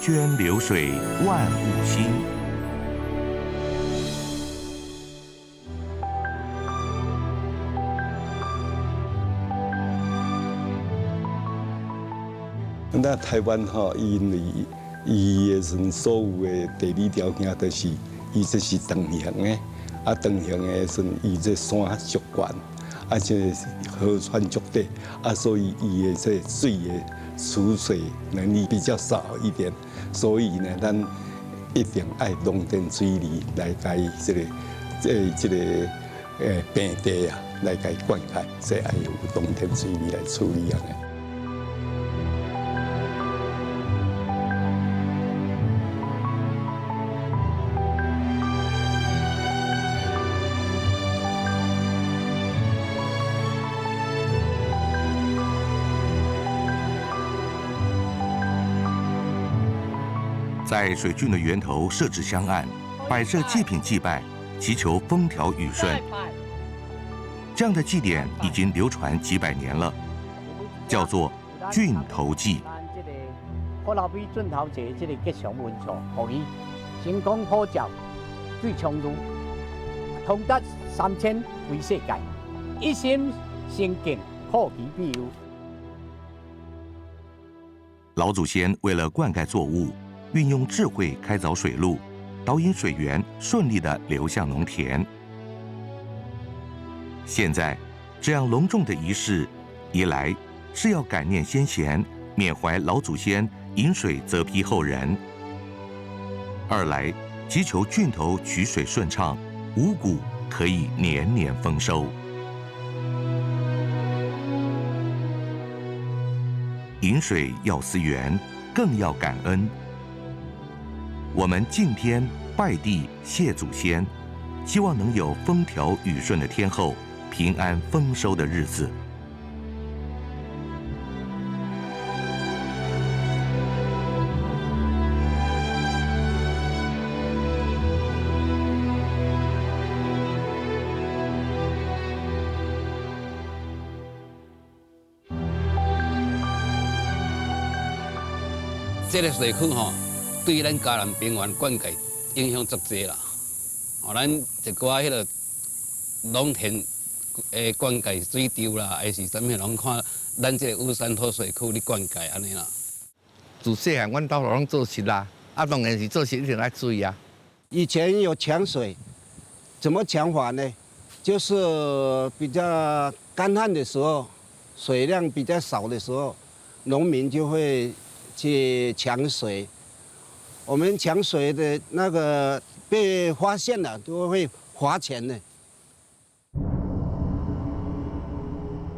涓流水万物兴。那台湾因为伊的所有的地理条件都是，伊这是长形的，长形的伊这山足悬，这河川足短，所以伊的这水的储水能力比较少一点，所以呢，咱一定爱农田水利来改这个平地啊，来改灌溉，这爱有农田水利来处理啊。在水郡的源头设置香案，摆设祭品祭拜，祈求风调雨顺。这样的祭典已经流传几百年了，叫做郡头祭。我老辈郡头节这个吉祥文创，互伊成功普照，最长路，通达3000为世界，一心兴建，破其必有。老祖先为了灌溉作物，运用智慧开凿水路，导引水源顺利地流向农田。现在，这样隆重的仪式，一来是要感念先贤，缅怀老祖先饮水泽披后人；二来祈求郡头取水顺畅，五谷可以年年丰收。饮水要思源，更要感恩。我们敬天拜地谢祖先，希望能有风调雨顺的天候，平安丰收的日子。这个水库对咱嘉南平原灌溉影响足济啦。咱一寡迄个农田诶灌溉水稻啦，还是啥物，拢看咱这个乌山头水库咧灌溉安尼啦。自细汉，阮兜拢做事啦，当然是做事一定爱注意啊。以前有抢水，怎么抢法呢？就是比较干旱的时候，水量比较少的时候，农民就会去抢水。我们抢水的那个被发现了，都会罚钱的。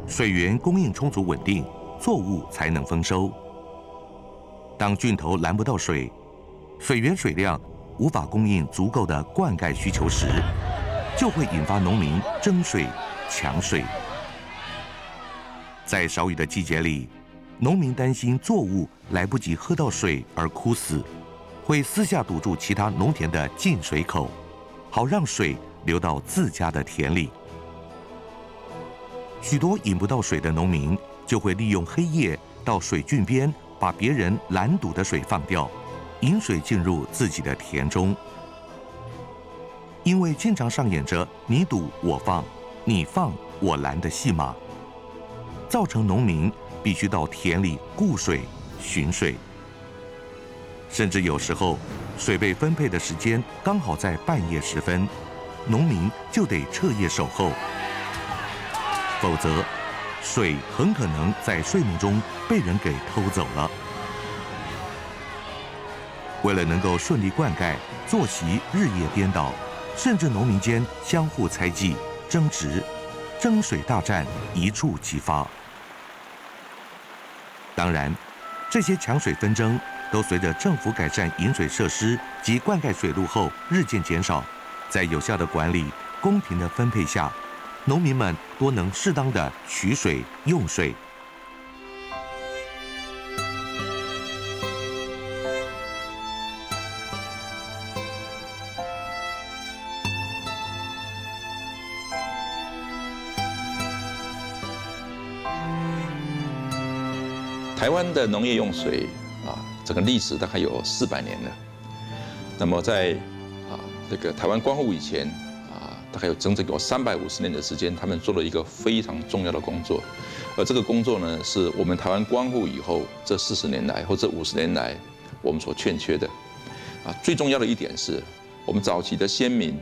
水源供应充足稳定，作物才能丰收。当郡头拦不到水，水源水量无法供应足够的灌溉需求时，就会引发农民争水、抢水。在少雨的季节里，农民担心作物来不及喝到水而枯死，会私下堵住其他农田的进水口，好让水流到自家的田里。许多引不到水的农民就会利用黑夜到水郡边，把别人拦堵的水放掉，引水进入自己的田中。因为经常上演着你堵我放、你放我拦的戏码，造成农民必须到田里顾水、寻水。甚至有时候，水被分配的时间刚好在半夜时分，农民就得彻夜守候，否则水很可能在睡梦中被人给偷走了。为了能够顺利灌溉，作息日夜颠倒，甚至农民间相互猜忌、争执，争水大战一触即发。当然，这些抢水纷争都随着政府改善饮水设施及灌溉水路后日渐减少，在有效的管理、公平的分配下，农民们多能适当的取水用水。台湾的农业用水整个历史大概有400年了。那么在这个台湾光复以前大概有整整有350年的时间，他们做了一个非常重要的工作。而这个工作呢，是我们台湾光复以后这40年来或者50年来我们所欠缺的。最重要的一点是，我们早期的先民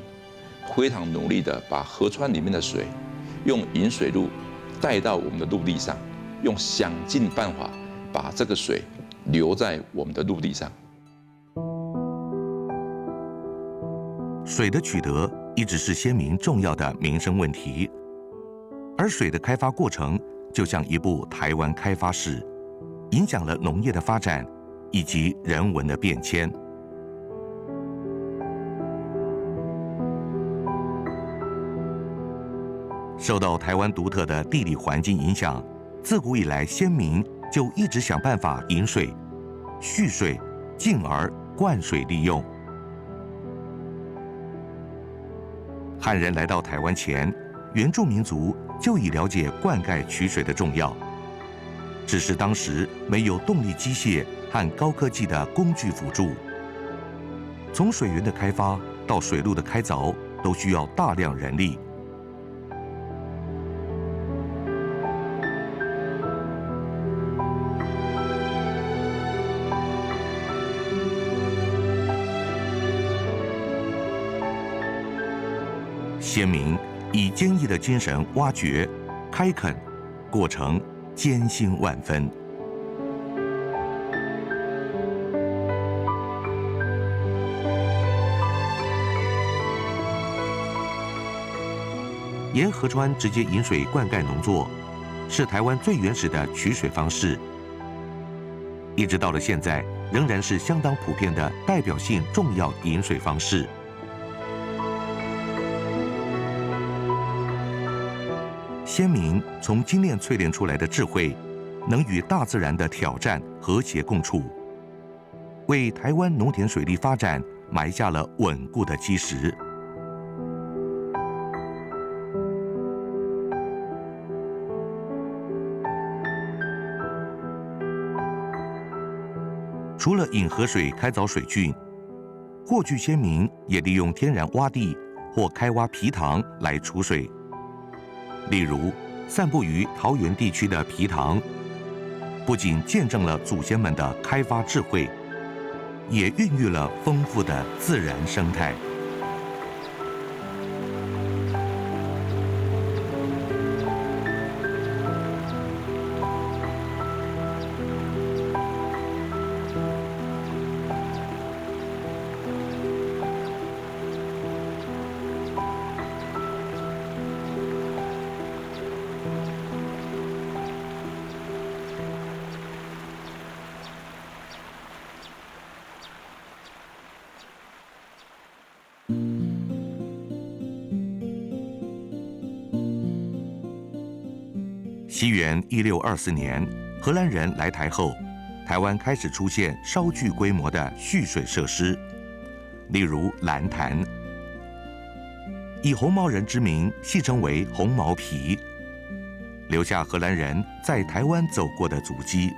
非常努力的把河川里面的水用引水路带到我们的陆地上，用想尽办法把这个水留在我们的陆地上。水的取得一直是先民重要的民生问题，而水的开发过程就像一部台湾开发史，影响了农业的发展以及人文的变迁。受到台湾独特的地理环境影响，自古以来先民就一直想办法引水、蓄水，进而灌水利用。汉人来到台湾前，原住民族就已了解灌溉取水的重要，只是当时没有动力机械和高科技的工具辅助。从水源的开发到水路的开凿，都需要大量人力。先民以坚毅的精神挖掘、开垦，过程艰辛万分。沿河川直接引水灌溉农作，是台湾最原始的取水方式，一直到了现在，仍然是相当普遍的代表性重要引水方式。先民从精炼淬炼出来的智慧，能与大自然的挑战和谐共处，为台湾农田水利发展埋下了稳固的基石。除了引河水开凿水郡，过去先民也利用天然洼地或开挖陂塘来储水。例如，散布于桃园地区的陂塘，不仅见证了祖先们的开发智慧，也孕育了丰富的自然生态。西元1624年，荷兰人来台后，台湾开始出现稍具规模的蓄水设施，例如蓝潭，以红毛人之名戏称为红毛皮，留下荷兰人在台湾走过的足迹。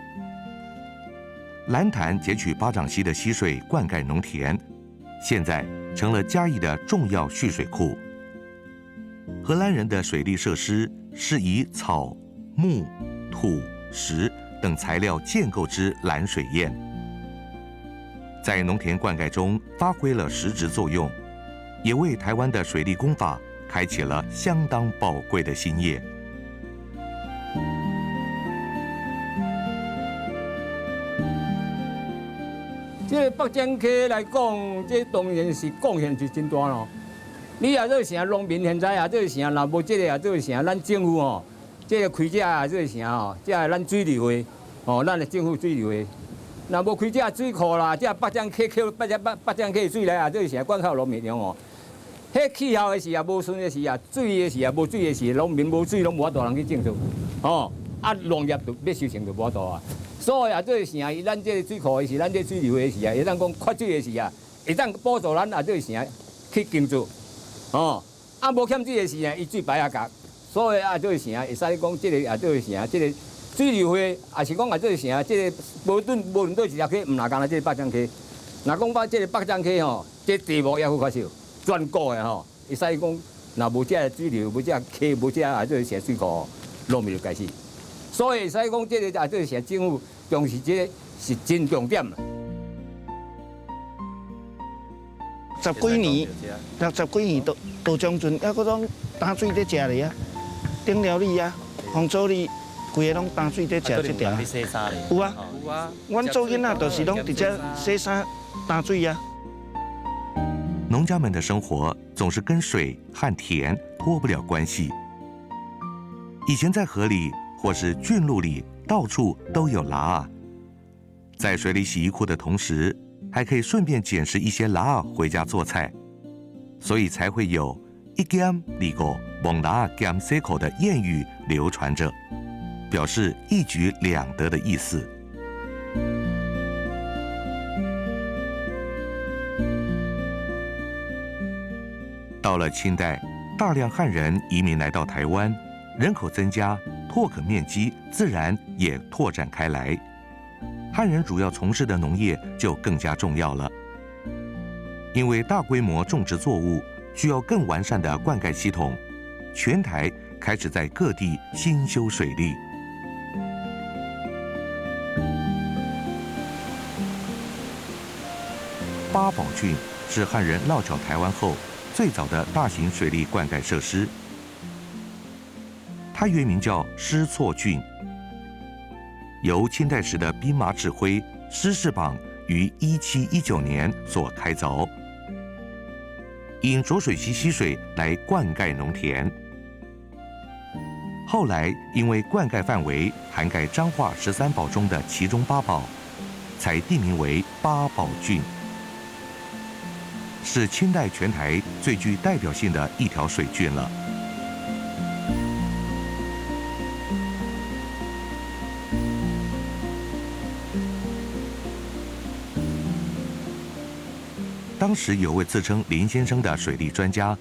蓝潭截取巴掌溪的溪水灌溉农田，现在成了嘉义的重要蓄水库。荷兰人的水利设施是以草、木、土、石等材料建构之拦水堰，在农田灌溉中发挥了实质作用，也为台湾的水利工法开启了相当宝贵的新业。这北江溪来讲，这当然是贡献是真大咯。你也做成农民现在也做成，若无这个也做成，咱政府哦。这个开这也做成哦，这是咱水流的哦，咱的政府水流的。若无开这水库啦，这北江溪北江溪水来啊，做成管靠农民用哦。迄气候的时啊，无顺的时啊，水的时啊，无水的时，农民无水，拢无法度人去种植哦。啊，农业就要收成就无法度啊。所以啊，做成咱这个水库的时，咱这水流的时啊，会当讲缺水的时啊，会当补助咱啊做成去耕作哦。啊，无欠水的时啊，伊水排啊夹。所以啊，做成会使讲，这个啊，做成这个水流会，也是讲啊，这啥？这个无论倒一条溪，唔哪讲啦，这个北江溪。若讲把这个北江溪吼，这地貌也好较少，全国的吼，会使讲，若无这水流，无这溪，无这啊，这个水库，农民就开始。所以会使讲，这个啊，这个啥政府重视这个是真重点啦。十几年都将军还搁拢打水在食咧啊，顶寮里啊，洪州里，规个拢打水在食这条。有啊，阮做囡仔就是拢直接洗衫打水啊。农家们的生活总是跟水和田脱不了关系。以前在河里或是郡路里，到处都有喇啊，在水里洗衣裤的同时，还可以顺便捡拾一些喇啊回家做菜，所以才会有一兼二个蒙喇兼洗口的谚语流传着，表示一举两得的意思。到了清代，大量汉人移民来到台湾，人口增加，拓垦面积自然也拓展开来。汉人主要从事的农业就更加重要了，因为大规模种植作物需要更完善的灌溉系统，全台开始在各地兴修水利。八宝郡是汉人落脚台湾后最早的大型水利灌溉设施，它原名叫施措郡，由清代时的兵马指挥施世榜于1719年所开凿，引浊水溪溪水来灌溉农田。后来因为灌溉范围涵盖彰化13宝中的其中8宝，才地名为八宝郡，是清代全台最具代表性的一条水郡了。当时有位自称林先生的水利专家，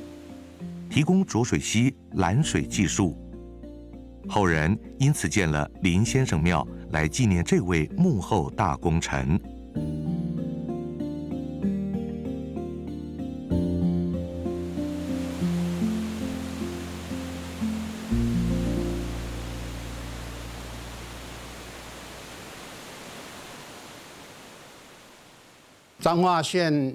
提供浊水溪拦水技术，后人因此建了林先生庙来纪念这位幕后大功臣。彰化县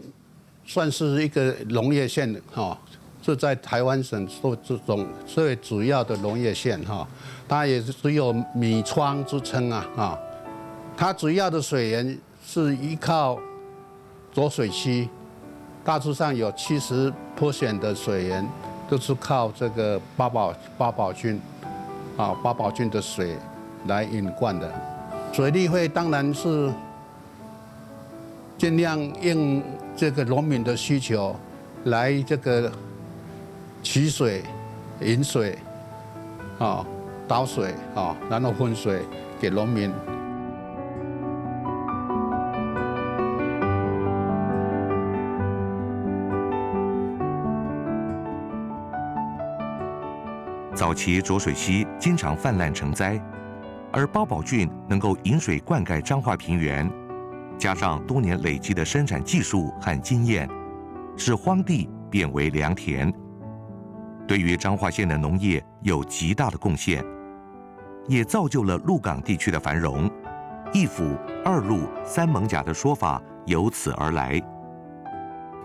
算是一个农业县哈，是在台湾省这种最主要的农业县哈，它也只有米窗之称啊。它主要的水源是依靠浊水溪，大致上有70%的水源都是靠这个八宝郡的水来引灌的。水利会当然是尽量应这个农民的需求，来这个取水、引水，导水然后分水给农民。早期浊水溪经常泛滥成灾，而八宝郡能够引水灌溉彰化平原，加上多年累积的生产技术和经验，使荒地变为良田，对于彰化县的农业有极大的贡献，也造就了鹿港地区的繁荣。一府、二鹿、三艋舺的说法由此而来。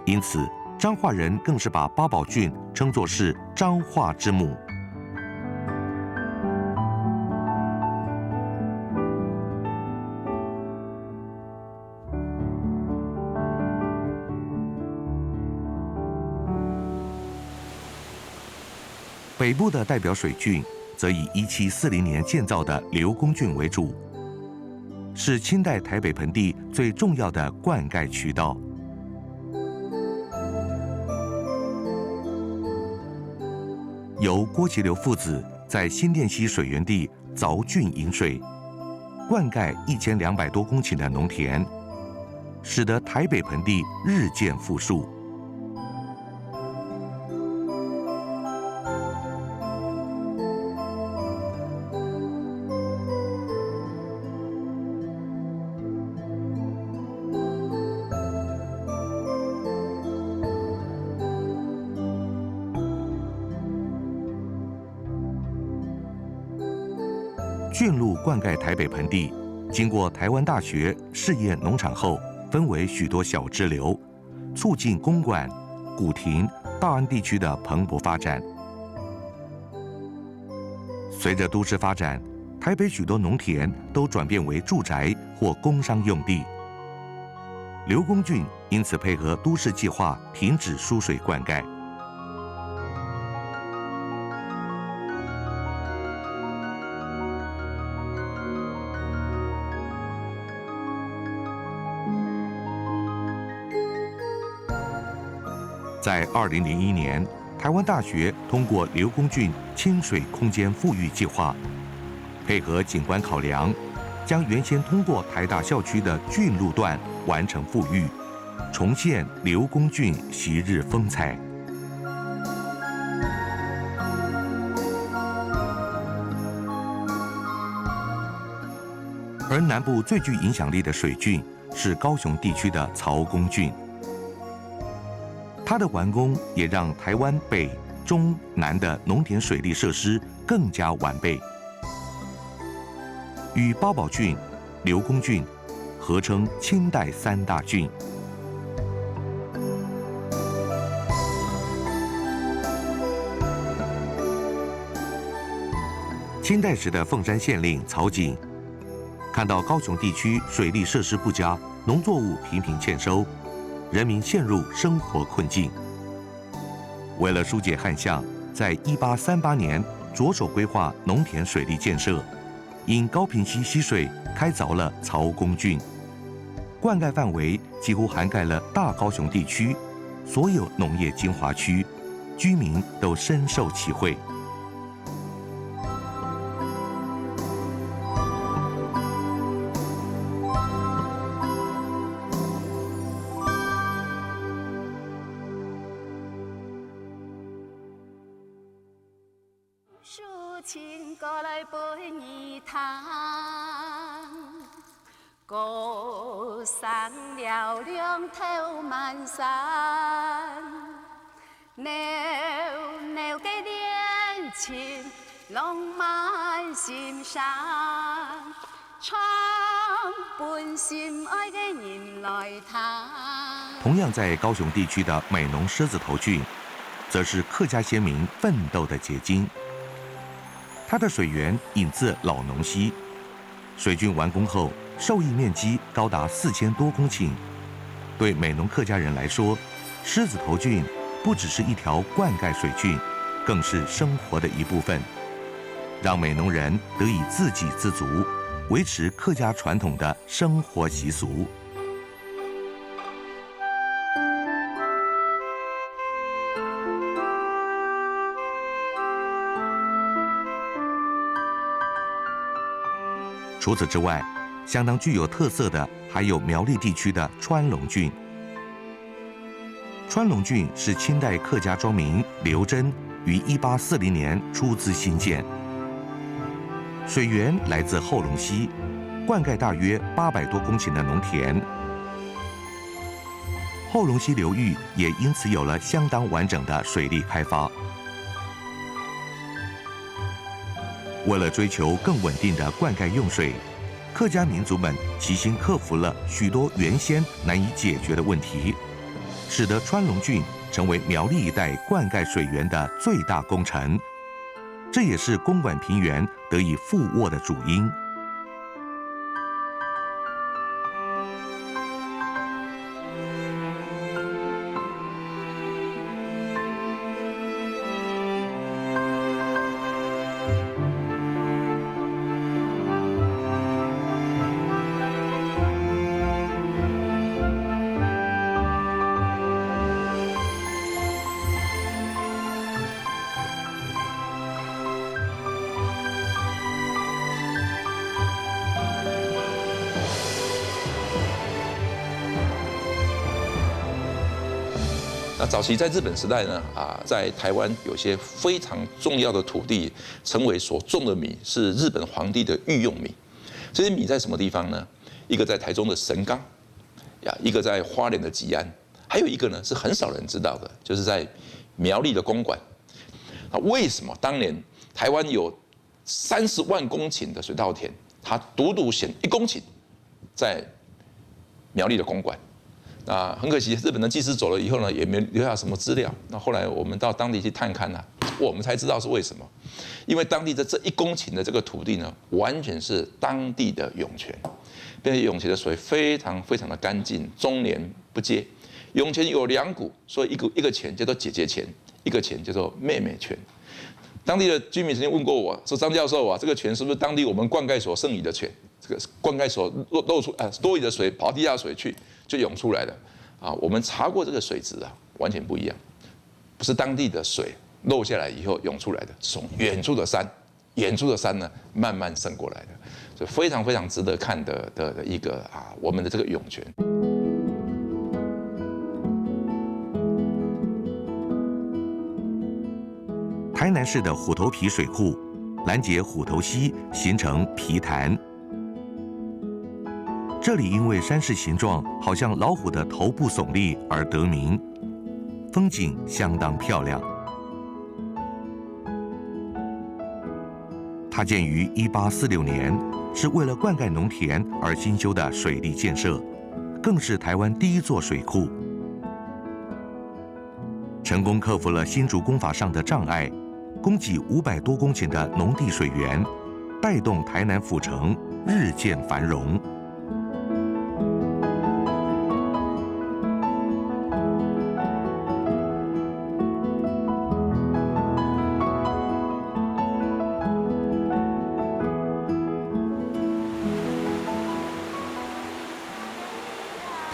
因此，彰化人更是把八宝郡称作是彰化之母。北部的代表水郡，则以1740年建造的刘公郡为主，是清代台北盆地最重要的灌溉渠道。由郭其流父子在新店溪水源地凿郡引水，灌溉1200多公顷的农田，使得台北盆地日渐富庶。郡路灌溉台北盆地，经过台湾大学试验农场后，分为许多小支流，促进公馆、古亭、大安地区的蓬勃发展。随着都市发展，台北许多农田都转变为住宅或工商用地。刘公郡因此配合都市计划，停止输水灌溉。在2001年，台湾大学通过刘公郡清水空间富裕计划，配合景观考量，将原先通过台大校区的郡路段完成富裕，重现刘公郡昔日风采。而南部最具影响力的水郡是高雄地区的曹公郡。它的完工也让台湾北、中、南的农田水利设施更加完备，与八宝郡、刘公郡合称清代3大郡。清代时的凤山县令曹景看到高雄地区水利设施不佳，农作物频频欠收，人民陷入生活困境。为了疏解旱象，在1838年着手规划农田水利建设，因高屏溪溪水开凿了曹公郡，灌溉范围几乎涵盖了大高雄地区所有农业精华区，居民都深受其惠。亲过来陪伊谈，高山嘹亮透满山，袅袅的恋情浪漫心上，唱本心爱的人来谈。同样在高雄地区的美浓狮子头郡，则是客家先民奋斗的结晶。它的水源引自老农溪，水郡完工后，受益面积高达4000多公顷。对美浓客家人来说，狮子头郡不只是一条灌溉水郡，更是生活的一部分，让美浓人得以自给自足，维持客家传统的生活习俗。除此之外，相当具有特色的还有苗栗地区的川龙郡。川龙郡是清代客家庄民刘真于1840年出资兴建，水源来自后龙溪，灌溉大约800多公顷的农田。后龙溪流域也因此有了相当完整的水利开发。为了追求更稳定的灌溉用水，客家民族们齐心克服了许多原先难以解决的问题，使得川龙郡成为苗栗一带灌溉水源的最大功臣。这也是公馆平原得以复沃的主因。那早期在日本时代呢，在台湾有些非常重要的土地，成为所种的米是日本皇帝的御用米。这些米在什么地方呢？一个在台中的神冈，一个在花莲的吉安，还有一个呢是很少人知道的，就是在苗栗的公馆。那为什么当年台湾有30万公顷的水稻田，它独独选1公顷在苗栗的公馆。那很可惜，日本的技师走了以后呢，也没留下什么资料。那后来我们到当地去探勘啊，我们才知道是为什么。因为当地的这1公顷的这个土地呢，完全是当地的涌泉，并且涌泉的水非常非常的干净，终年不竭。涌泉有2股，所以一个泉叫做姐姐泉，一个泉叫做妹妹泉。当地的居民曾经问过我说：“张教授啊，这个泉是不是当地我们灌溉所剩余的泉？这个灌溉所漏出多余的水跑地下水去？”就涌出来了啊！我们查过这个水质啊，完全不一样，不是当地的水漏下来以后涌出来的，是从远处的山呢慢慢渗过来的，所以非常非常值得看的一个我们的这个涌泉。台南市的虎头埤水库拦截虎头溪，形成埤潭。这里因为山势形状好像老虎的头部耸立而得名，风景相当漂亮。它建于1846年，是为了灌溉农田而新修的水利建设，更是台湾第1座水库，成功克服了新竹工法上的障碍，供给500多公顷的农地水源，带动台南府城日渐繁荣。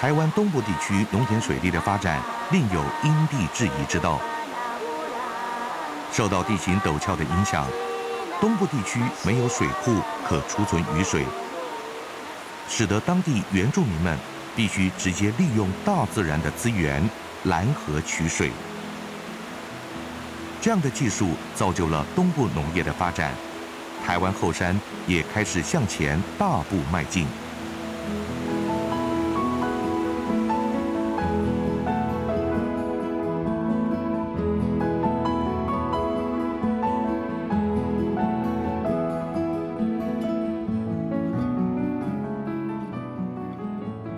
台湾东部地区农田水利的发展另有因地制宜之道。受到地形陡峭的影响，东部地区没有水库可储存雨水，使得当地原住民们必须直接利用大自然的资源拦河取水。这样的技术造就了东部农业的发展，台湾后山也开始向前大步迈进。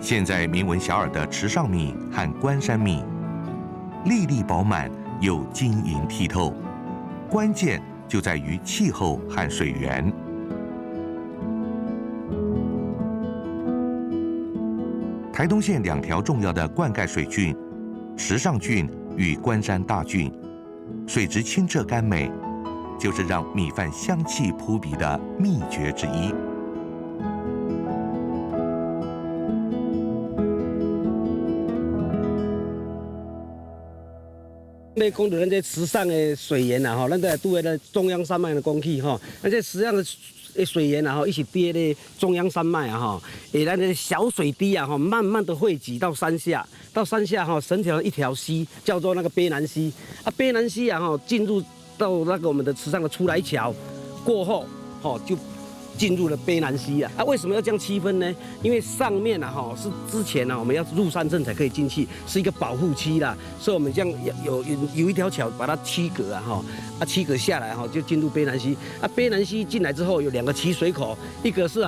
现在名闻遐迩的池上米和关山米，粒粒饱满又晶莹剔透，关键就在于气候和水源。台东县2条重要的灌溉水郡，池上郡与关山大郡，水质清澈甘美，就是让米饭香气扑鼻的秘诀之一。要讲到咱这池上的水源啊，吼，咱在拄在中央山脉的讲起吼，咱这池上的水源啊，吼，一起跌咧中央山脉啊，吼，咱的小水滴啊，吼，慢慢的汇集到山下，吼，形成了一条溪，叫做那个卑南溪。卑南溪啊，吼，进入到那个我们的池上的出来桥过后，吼，就进入了卑南溪啊！为什么要这样区分呢？因为上面啊，哈，是之前呢，我们要入山镇才可以进去，是一个保护区啦，所以我们这样有一条桥把它区隔啊，哈，区隔下来哈，就进入卑南溪。卑南溪进来之后有2个取水口，一个是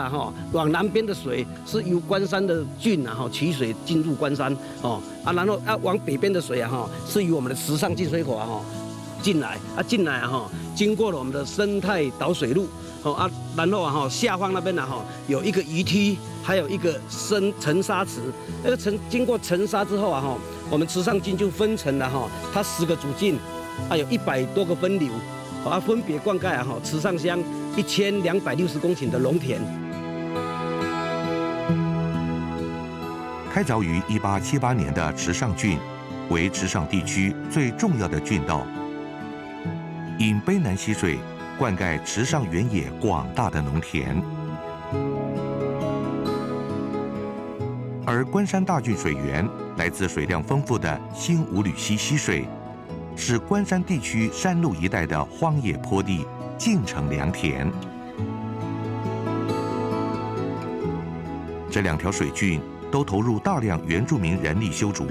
往南边的水是由关山的郡啊，哈，取水进入关山哦，然后往北边的水啊，哈，是由我们的池上进水口啊，哈，进来哈，经过了我们的生态导水路。然后下方那边有一个鱼梯，还有一个沉沙池。那个经过沉沙之后啊，我们池上郡就分成了它10个主郡，有100多个分流，分别灌溉池上乡1260公顷的农田。开凿于1878年的池上郡，为池上地区最重要的郡道，引卑南溪水灌溉池上原野广大的农田，而关山大郡水源来自水量丰富的新五吕溪溪水，使关山地区山路一带的荒野坡地尽成良田。这2条水郡都投入大量原住民人力修筑，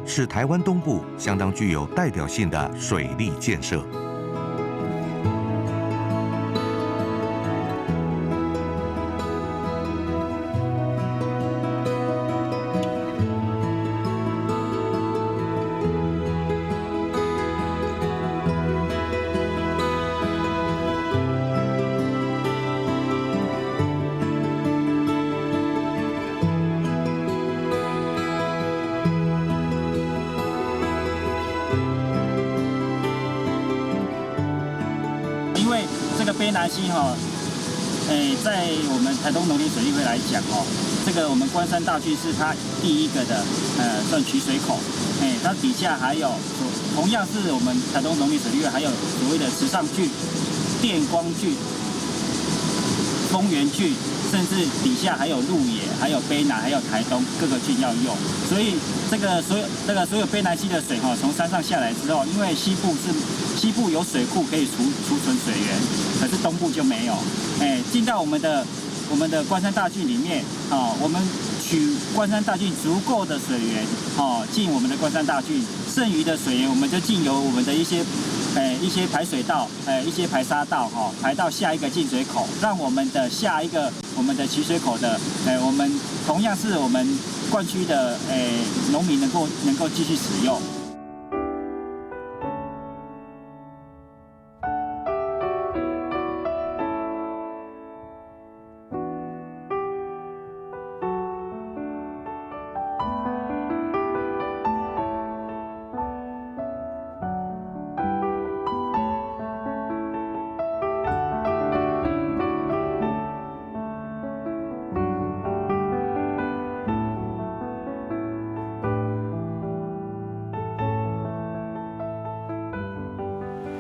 是台湾东部相当具有代表性的水利建设。卑南溪在我们台东农林水利会来讲这个我们关山大郡是它第一个的算取水口，它底下还有同样是我们台东农林水利会还有所谓的池上郡、电光郡、丰原郡，甚至底下还有鹿野、还有卑南、还有台东各个郡要用，所以所有卑南溪的水从山上下来之后，因为西部有水库可以储存水源，可是东部就没有，进到我们的关山大郡里面我们取关山大郡足够的水源进我们的关山大郡，剩余的水源我们就经由我们的一些排水道一些排沙道排到下一个进水口，让我们的下一个我们的取水口的我们同样是我们灌区的农民能够继续使用。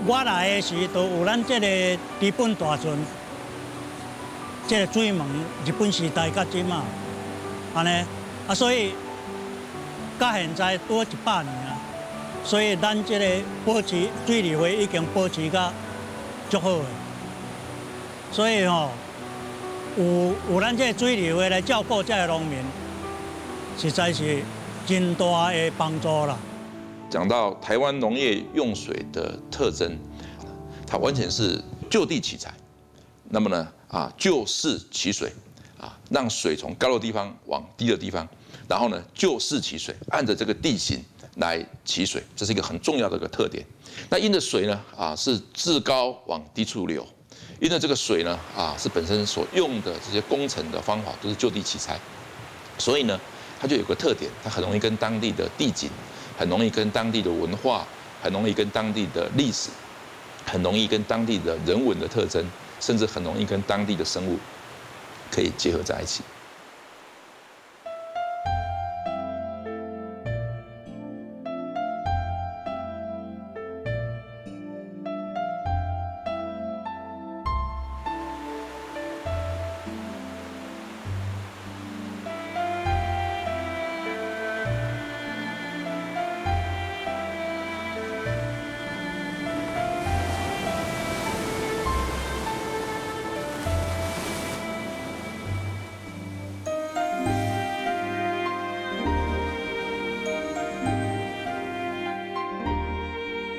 我来的时都有咱这个日本大船，这个水门日本时代到今嘛，安尼所以到现在多100年啊，所以咱这个保持水利会已经保持甲足好的，所以有咱这个水利会来照顾这个农民，实在是真大的帮助啦。讲到台湾农业用水的特征，它完全是就地取材，那么呢就势取水让水从高的地方往低的地方，然后呢就势取水，按着这个地形来取水，这是一个很重要的一个特点。那因着水呢是自高往低处流，因为这个水呢是本身所用的这些工程的方法都是就地取材，所以呢它就有个特点，它很容易跟当地的地景，很容易跟当地的文化，很容易跟当地的历史，很容易跟当地的人文的特征，甚至很容易跟当地的生物可以结合在一起。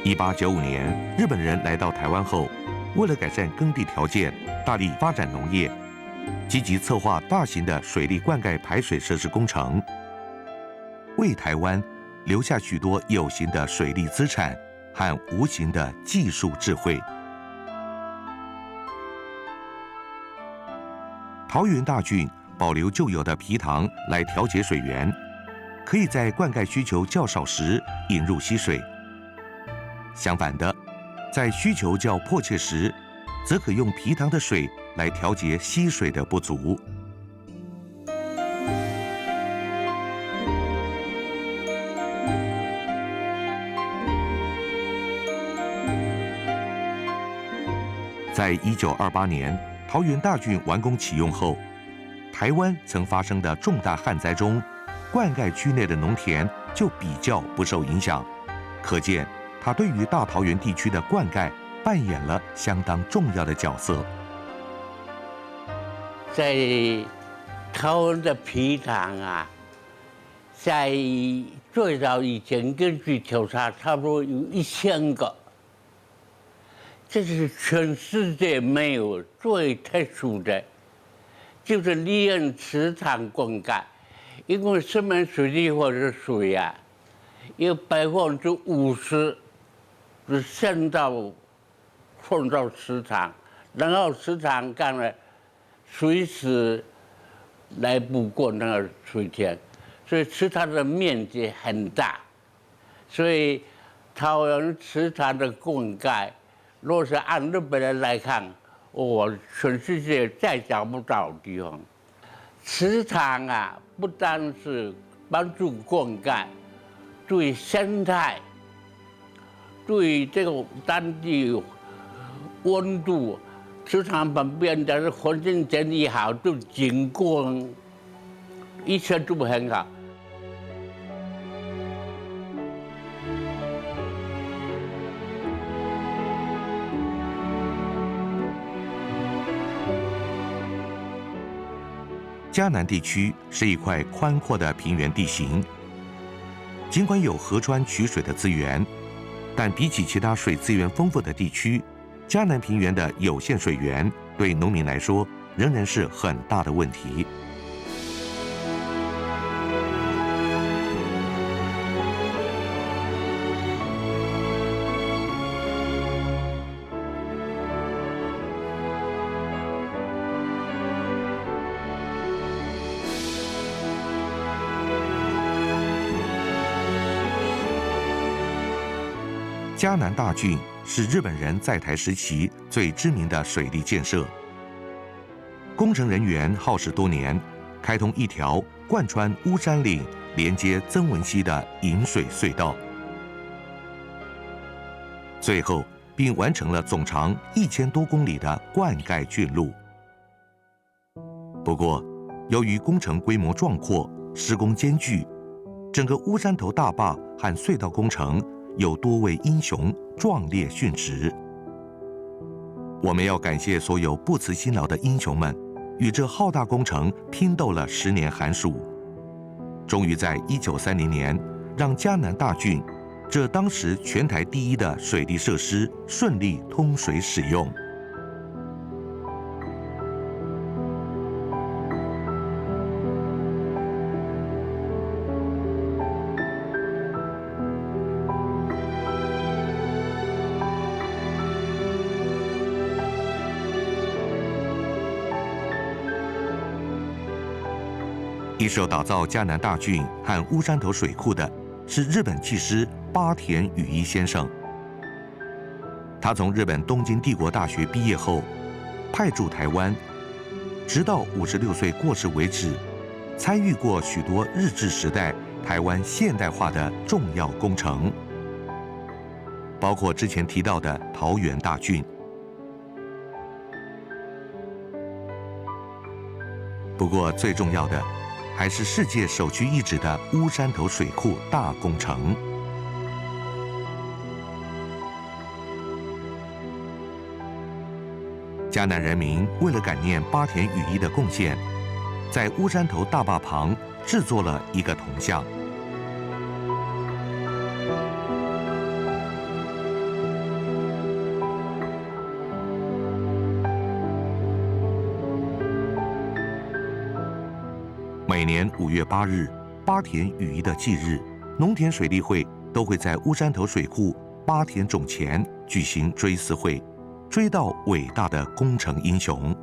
1895年，日本人来到台湾后，为了改善耕地条件，大力发展农业，积极策划大型的水利灌溉排水设施工程，为台湾留下许多有形的水利资产和无形的技术智慧。桃园大郡保留旧有的陂塘来调节水源，可以在灌溉需求较少时引入溪水。相反的，在需求较迫切时，则可用陂塘的水来调节溪水的不足。在1928年桃园大郡完工启用后，台湾曾发生的重大旱灾中，灌溉区内的农田就比较不受影响，可见它对于大桃园地区的灌溉扮演了相当重要的角色。在桃园的陂塘在最早以前根据调查，差不多有1000个，这是全世界没有最特殊的，就是利用池塘灌溉，因为石门水利会的水有50%。是送到池塘，然后池塘干了随时来补过那个水田，所以池塘的面积很大，所以桃园池塘的灌溉，若是按日本人来看，全世界再找不到的地方。池塘啊，不单是帮助灌溉，对生态、对这个当地温度，池塘旁边的环境整理好，对景观一切都很好。嘉南地区是一块宽阔的平原地形，尽管有河川取水的资源，但比起其他水资源丰富的地区，嘉南平原的有限水源对农民来说仍然是很大的问题。嘉南大郡是日本人在台时期最知名的水利建设，工程人员耗时多年，开通一条贯穿乌山岭、连接曾文溪的引水隧道，最后并完成了总长1000多公里的灌溉郡路。不过，由于工程规模壮阔、施工艰巨，整个乌山头大坝和隧道工程有多位英雄壮烈殉职。我们要感谢所有不辞辛劳的英雄们，与这浩大工程拼斗了10年寒暑，终于在1930年让嘉南大郡这当时全台第一的水利设施顺利通水使用。一手打造嘉南大郡和乌山头水库的是日本技师八田羽一先生。他从日本东京帝国大学毕业后，派驻台湾，直到56岁过世为止，参与过许多日治时代台湾现代化的重要工程，包括之前提到的桃园大郡。不过最重要的还是世界首屈一指的乌山头水库大工程。嘉南人民为了感念八田羽一的贡献，在乌山头大坝旁制作了一个铜像。每年5月8日，八田羽一的忌日，农田水利会都会在乌山头水库八田冢前举行追思会，追悼伟大的工程英雄。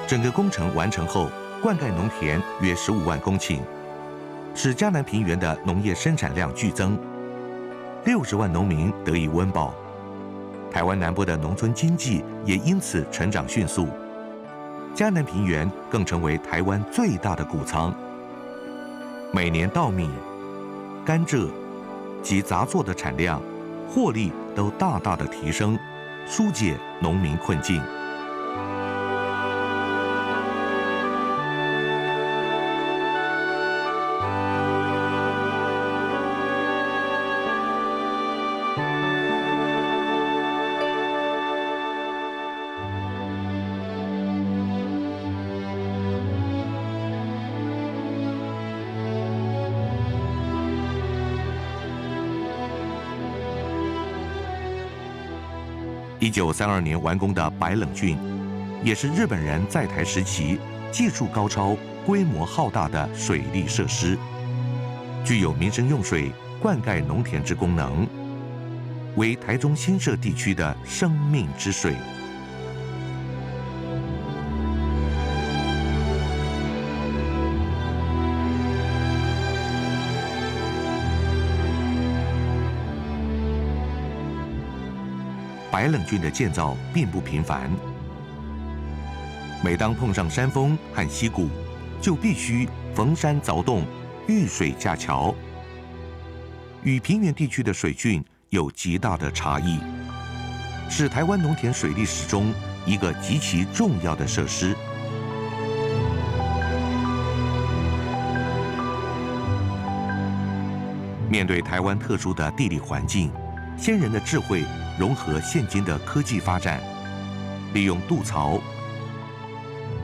整个工程完成后，灌溉农田约15万公顷，使嘉南平原的农业生产量剧增，60万农民得以温饱。台湾南部的农村经济也因此成长迅速，嘉南平原更成为台湾最大的谷仓。每年稻米、甘蔗及杂作的产量、获利都大大的提升，疏解农民困境。1932年完工的白冷郡，也是日本人在台时期技术高超、规模浩大的水利设施，具有民生用水、灌溉农田之功能，为台中新社地区的生命之水。白冷郡的建造并不频繁，每当碰上山峰和溪谷，就必须逢山凿洞、遇水架桥，与平原地区的水郡有极大的差异，是台湾农田水利史中一个极其重要的设施。面对台湾特殊的地理环境，先人的智慧融合现今的科技发展，利用渡槽、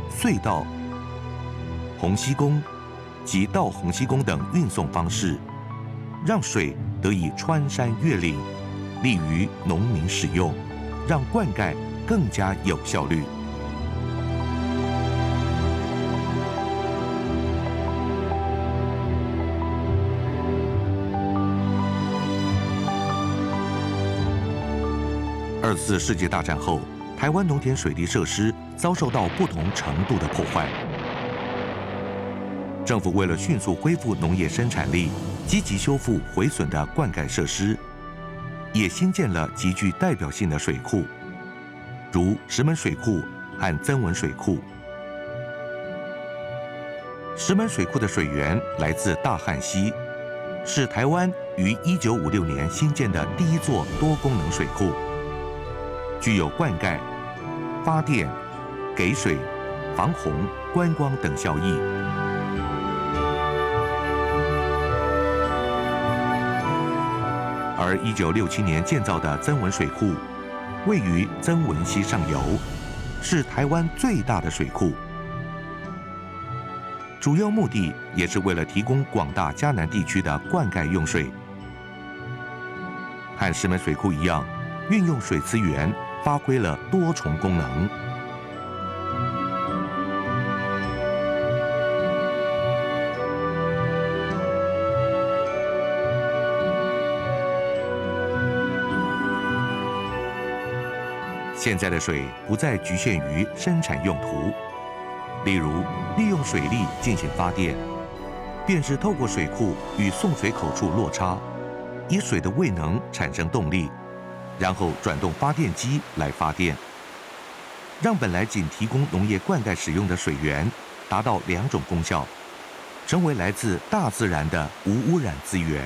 隧道、洪溪宫及到洪溪宫等运送方式，让水得以穿山越岭，利于农民使用，让灌溉更加有效率。2次世界大战后，台湾农田水利设施遭受到不同程度的破坏。政府为了迅速恢复农业生产力，积极修复毁损的灌溉设施，也新建了极具代表性的水库，如石门水库和曾文水库。石门水库的水源来自大汉溪，是台湾于1956年新建的第一座多功能水库。具有灌溉、发电、给水、防洪、观光等效益。而1967年建造的曾文水库，位于曾文溪上游，是台湾最大的水库。主要目的也是为了提供广大嘉南地区的灌溉用水。和石门水库一样，运用水资源，发挥了多重功能。现在的水不再局限于生产用途，例如利用水力进行发电，便是透过水库与送水口处落差，以水的位能产生动力，然后转动发电机来发电，让本来仅提供农业灌溉使用的水源达到2种功效，成为来自大自然的无污染资源。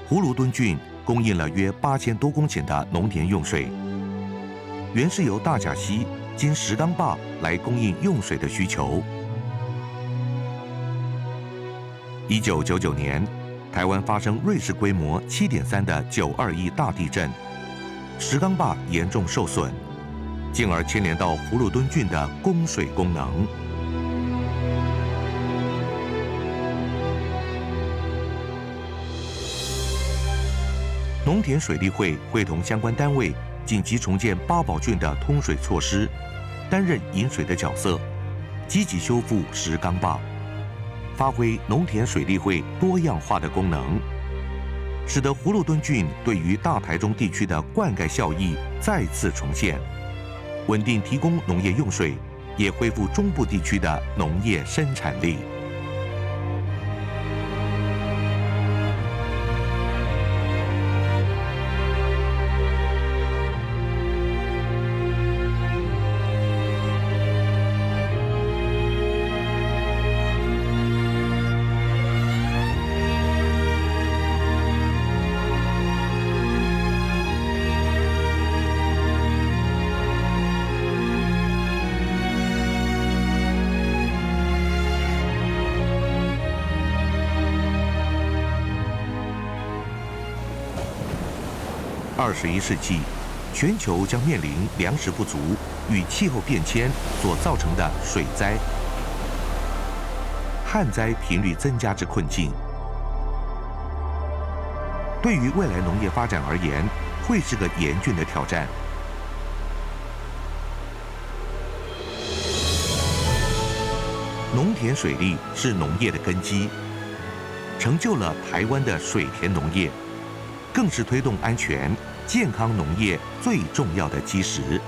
葫芦墩郡供应了约8000多公顷的农田用水，原是由大甲溪经石冈坝来供应用水的需求。1999年，台湾发生瑞士规模7.3的921大地震，石冈坝严重受损，进而牵连到葫芦墩郡的供水功能。农田水利会会同相关单位紧急重建八宝郡的通水措施，担任引水的角色，积极修复石冈坝，发挥农田水利会多样化的功能，使得葫芦墩郡对于大台中地区的灌溉效益再次重现，稳定提供农业用水，也恢复中部地区的农业生产力。21世纪，全球将面临粮食不足与气候变迁所造成的水灾、旱灾频率增加之困境。对于未来农业发展而言，会是个严峻的挑战。农田水利是农业的根基，成就了台湾的水田农业，更是推动安全、健康农业最重要的基石。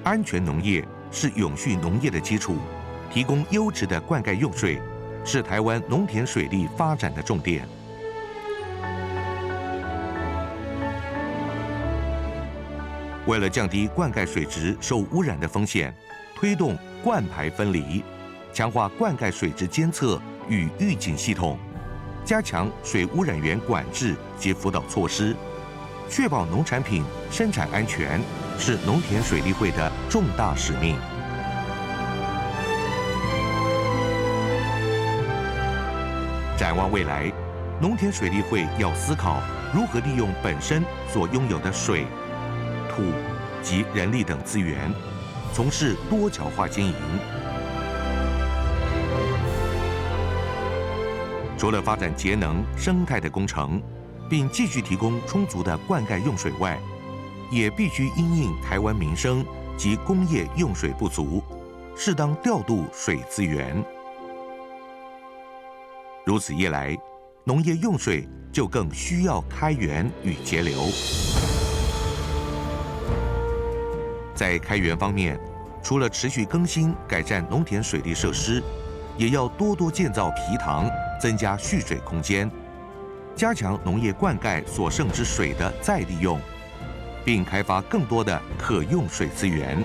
安全农业是永续农业的基础，提供优质的灌溉用水，是台湾农田水利发展的重点。为了降低灌溉水质受污染的风险，推动灌排分离，强化灌溉水质监测与预警系统，加强水污染源管制及辅导措施，确保农产品生产安全，是农田水利会的重大使命。展望未来，农田水利会要思考如何利用本身所拥有的水、土及人力等资源，从事多角化经营。除了发展节能生态的工程，并继续提供充足的灌溉用水外，也必须因应台湾民生及工业用水不足，适当调度水资源。如此一来，农业用水就更需要开源与节流。在开源方面，除了持续更新改善农田水利设施，也要多多建造埤塘，增加蓄水空间，加强农业灌溉所剩之水的再利用，并开发更多的可用水资源。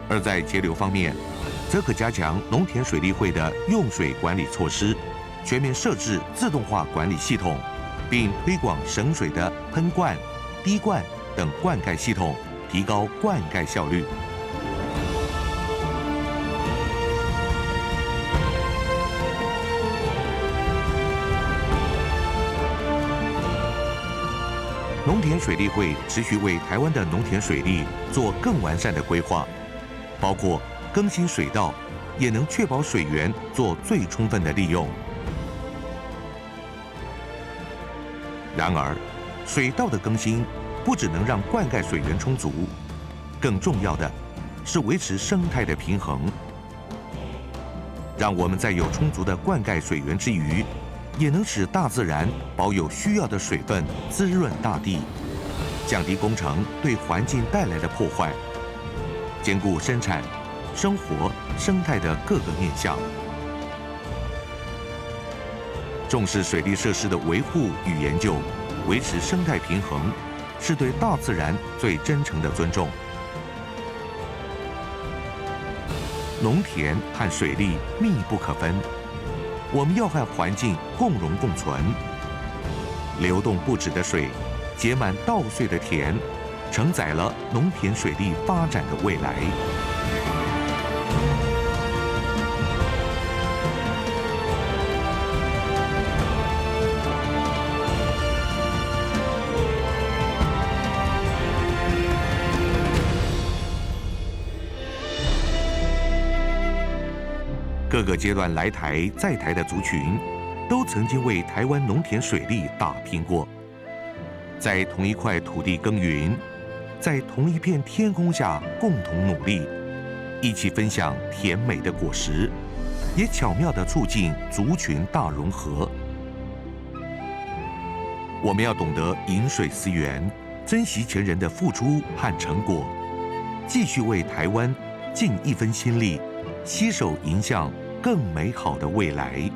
而在节流方面，则可加强农田水利会的用水管理措施，全面设置自动化管理系统，并推广省水的喷灌、滴灌等灌溉系统，提高灌溉效率。农田水利会持续为台湾的农田水利做更完善的规划，包括更新水道，也能确保水源做最充分的利用。然而，水道的更新不只能让灌溉水源充足，更重要的是维持生态的平衡，让我们在有充足的灌溉水源之余，也能使大自然保有需要的水分，滋润大地，降低工程对环境带来的破坏，兼顾生产、生活、生态的各个面向。重视水利设施的维护与研究，维持生态平衡，是对大自然最真诚的尊重。农田和水利密不可分，我们要和环境共荣共存。流动不止的水，结满稻穗的田，承载了农田水利发展的未来。各个阶段来台在台的族群，都曾经为台湾农田水利打拼过，在同一块土地耕耘，在同一片天空下共同努力，一起分享甜美的果实，也巧妙地促进族群大融合。我们要懂得饮水思源，珍惜前人的付出和成果，继续为台湾尽一分心力，携手迎向更美好的未来。